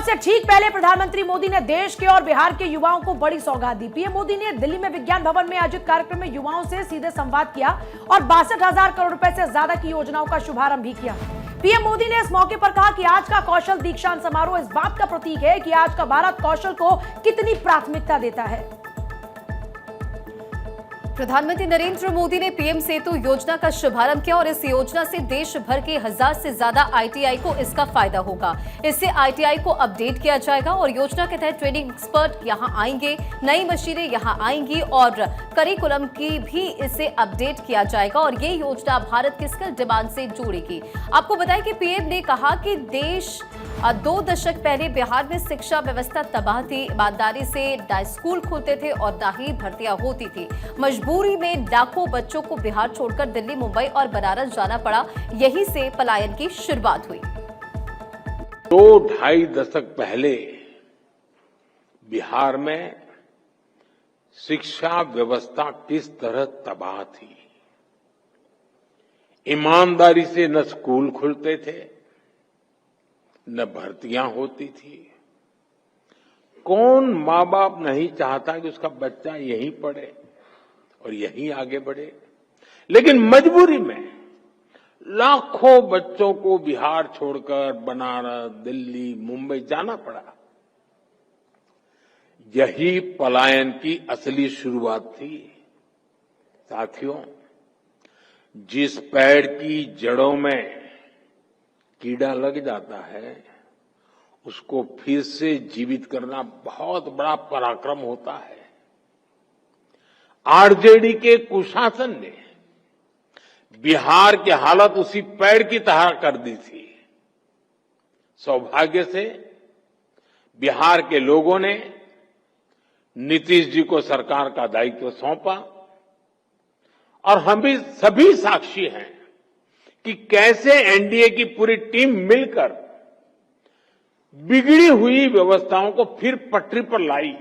से ठीक पहले प्रधानमंत्री मोदी ने देश के और बिहार के युवाओं को बड़ी सौगात दी। पीएम मोदी ने दिल्ली में विज्ञान भवन में आयोजित कार्यक्रम में युवाओं से सीधे संवाद किया और 62,000 करोड़ रुपए से ज्यादा की योजनाओं का शुभारंभ भी किया। पीएम मोदी ने इस मौके पर कहा कि आज का कौशल दीक्षांत समारोह इस बात का प्रतीक है कि आज का भारत कौशल को कितनी प्राथमिकता देता है। प्रधानमंत्री नरेंद्र मोदी ने पीएम सेतु योजना का शुभारंभ किया और इस योजना से देश भर के 1000 से ज्यादा आईटीआई को इसका फायदा होगा। इससे आईटीआई को अपडेट किया जाएगा और योजना के तहत ट्रेनिंग एक्सपर्ट यहां आएंगे, नई मशीनें यहां आएंगी और करिकुलम की भी इससे अपडेट किया जाएगा और ये योजना भारत की स्किल डिमांड से जोड़ेगी। आपको बताएं कि पीएम ने कहा कि देश 2 दशक पहले बिहार में शिक्षा व्यवस्था तबाह थी। ईमानदारी से ना स्कूल खुलते थे और ना ही भर्तियां होती थी। मजबूरी में लाखों बच्चों को बिहार छोड़कर दिल्ली, मुंबई और बनारस जाना पड़ा। यहीं से पलायन की शुरुआत हुई। 2-2.5 दशक पहले बिहार में शिक्षा व्यवस्था किस तरह तबाह थी। ईमानदारी से न स्कूल खुलते थे, न भर्तियां होती थी। कौन माँ बाप नहीं चाहता कि उसका बच्चा यहीं पढ़े और यहीं आगे बढ़े, लेकिन मजबूरी में लाखों बच्चों को बिहार छोड़कर बनारस, दिल्ली, मुंबई जाना पड़ा। यही पलायन की असली शुरुआत थी। साथियों, जिस पेड़ की जड़ों में कीड़ा लग जाता है उसको फिर से जीवित करना बहुत बड़ा पराक्रम होता है। आरजेडी के कुशासन ने बिहार की हालत उसी पेड़ की तरह कर दी थी। सौभाग्य से बिहार के लोगों ने नीतीश जी को सरकार का दायित्व सौंपा और हम भी सभी साक्षी हैं कि कैसे एनडीए की पूरी टीम मिलकर बिगड़ी हुई व्यवस्थाओं को फिर पटरी पर लाई।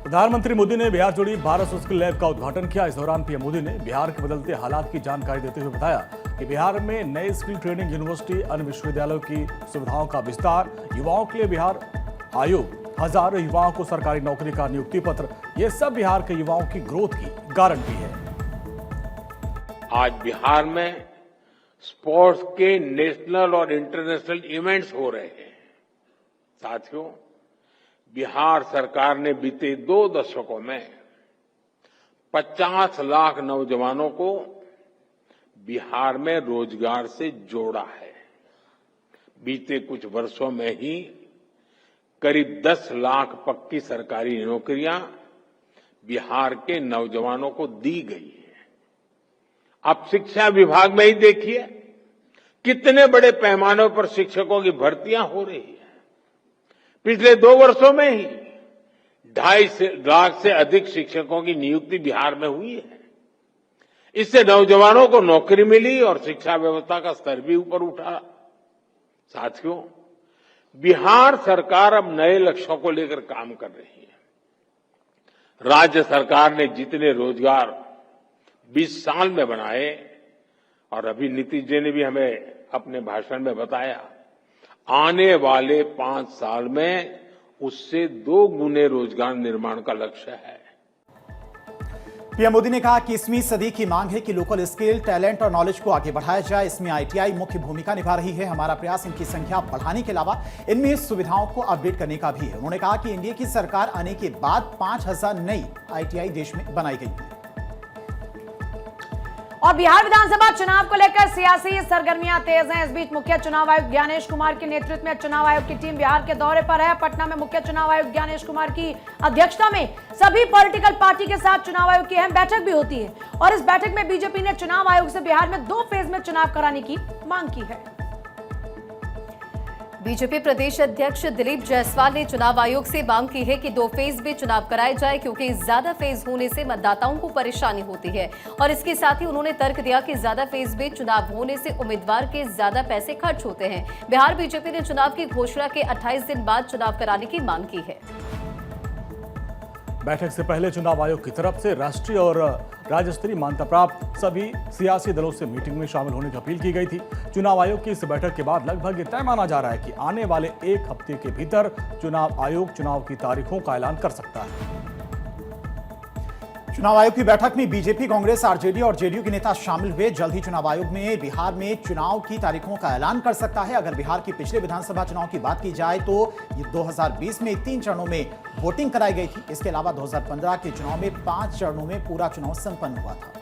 प्रधानमंत्री मोदी ने बिहार जोड़ी भारत स्किल लैब का उद्घाटन किया। इस दौरान पीएम मोदी ने बिहार के बदलते हालात की जानकारी देते हुए बताया कि बिहार में नए स्किल ट्रेनिंग यूनिवर्सिटी, अन्य विश्वविद्यालयों की सुविधाओं का विस्तार, युवाओं के लिए बिहार आयोग, 1000 युवाओं को सरकारी नौकरी का नियुक्ति पत्र, ये सब बिहार के युवाओं की ग्रोथ की गारंटी है। आज बिहार में स्पोर्ट्स के नेशनल और इंटरनेशनल इवेंट्स हो रहे हैं। साथियों, बिहार सरकार ने बीते 2 दशकों में 50 लाख नौजवानों को बिहार में रोजगार से जोड़ा है। बीते कुछ वर्षों में ही करीब 10 लाख पक्की सरकारी नौकरियां बिहार के नौजवानों को दी गई है। आप शिक्षा विभाग में ही देखिए कितने बड़े पैमाने पर शिक्षकों की भर्तियां हो रही है। पिछले 2 वर्षों में ही 2.5 लाख से अधिक शिक्षकों की नियुक्ति बिहार में हुई है। इससे नौजवानों को नौकरी मिली और शिक्षा व्यवस्था का स्तर भी ऊपर उठा। साथियों, बिहार सरकार अब नए लक्ष्यों को लेकर काम कर रही है। राज्य सरकार ने जितने रोजगार 20 साल में बनाए और अभी नीतीश जी ने भी हमें अपने भाषण में बताया, आने वाले 5 साल में उससे 2 गुने रोजगार निर्माण का लक्ष्य है। पीएम मोदी ने कहा कि 20वीं सदी की मांग है कि लोकल स्किल, टैलेंट और नॉलेज को आगे बढ़ाया जाए। इसमें आईटीआई मुख्य भूमिका निभा रही है। हमारा प्रयास इनकी संख्या बढ़ाने के अलावा इनमें सुविधाओं को अपडेट करने का भी है। उन्होंने कहा कि एनडीए की सरकार आने के बाद 5000 नई आईटीआई देश में बनाई गई है। और बिहार विधानसभा चुनाव को लेकर सियासी सरगर्मियां तेज हैं। इस बीच मुख्य चुनाव आयुक्त ज्ञानेश कुमार के नेतृत्व में चुनाव आयोग की टीम बिहार के दौरे पर है। पटना में मुख्य चुनाव आयुक्त ज्ञानेश कुमार की अध्यक्षता में सभी पॉलिटिकल पार्टी के साथ चुनाव आयोग की अहम बैठक भी होती है और इस बैठक में बीजेपी ने चुनाव आयोग से बिहार में 2 फेज में चुनाव कराने की मांग की है। बीजेपी प्रदेश अध्यक्ष दिलीप जायसवाल ने चुनाव आयोग से मांग की है कि 2 फेज में चुनाव कराए जाए, क्योंकि ज्यादा फेज होने से मतदाताओं को परेशानी होती है। और इसके साथ ही उन्होंने तर्क दिया कि ज्यादा फेज में चुनाव होने से उम्मीदवार के ज्यादा पैसे खर्च होते हैं। बिहार बीजेपी ने चुनाव की घोषणा के 28 दिन बाद चुनाव कराने की मांग की है। बैठक से पहले चुनाव आयोग की तरफ से राष्ट्रीय और राज्य स्तरीय मान्यता प्राप्त सभी सियासी दलों से मीटिंग में शामिल होने की अपील की गई थी। चुनाव आयोग की इस बैठक के बाद लगभग तय माना जा रहा है कि आने वाले एक हफ्ते के भीतर चुनाव आयोग चुनाव की तारीखों का ऐलान कर सकता है। चुनाव आयोग की बैठक में बीजेपी, कांग्रेस, आरजेडी और जेडीयू के नेता शामिल हुए। जल्द ही चुनाव आयोग में बिहार में चुनाव की तारीखों का ऐलान कर सकता है। अगर बिहार के पिछले विधानसभा चुनाव की बात की जाए तो ये 2020 में 3 चरणों में वोटिंग कराई गई थी। इसके अलावा 2015 के चुनाव में 5 चरणों में पूरा चुनाव संपन्न हुआ था।